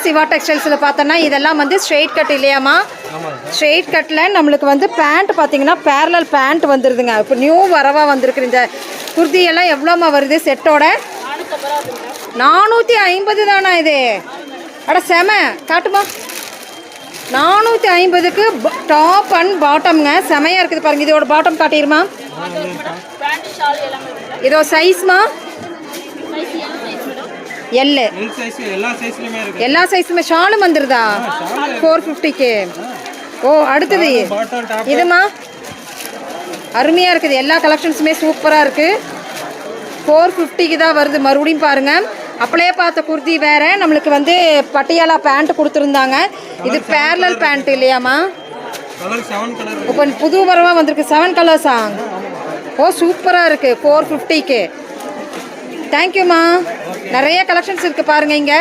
சிவா டெக்ஸ்டைல்ஸில் பார்த்தோன்னா இதெல்லாம் வந்து ஸ்ட்ரெயிட் கட் இல்லையாம்மா? ஸ்ட்ரெயிட் கட்டில் நம்மளுக்கு வந்து பேண்ட் பார்த்தீங்கன்னா பேரலல் பேண்ட் வந்துடுதுங்க. இப்போ நியூ வரவாக வந்திருக்கு. இந்த குர்தியெல்லாம் எவ்வளோம்மா வருது செட்டோட? 450 தானா இது? அட செம, காட்டுமா. 450க்கு டாப் அண்ட் பாட்டம்ங்க. செமையாக இருக்குது பாருங்கள். இதோட பாட்டம் காட்டிடுமா? இதோ சைஸ்மா எல், எல்லா சைஸுமே. ஷாலும் வந்துடுதா 450க்கு? ஓ, அடுத்தது இதுமா அருமையாக இருக்குது. எல்லா கலெக்ஷன்ஸுமே சூப்பராக இருக்குது. 450க்கு தான் வருது. மறுபடியும் பாருங்கள், அப்படியே பார்த்த குர்தி வேறு. நம்மளுக்கு வந்து பட்டியாலா பேண்ட் கொடுத்துருந்தாங்க. இது பேரலல் பேண்ட் இல்லையாம்மா? இப்போ புது வரவாக வந்திருக்கு. 7 கலர்ஸா? ஓ, சூப்பராக இருக்குது 450க்கு. தேங்க்யூம்மா. நிறைய கலெக்ஷன்ஸ் இருக்குது பாருங்கள் இங்கே.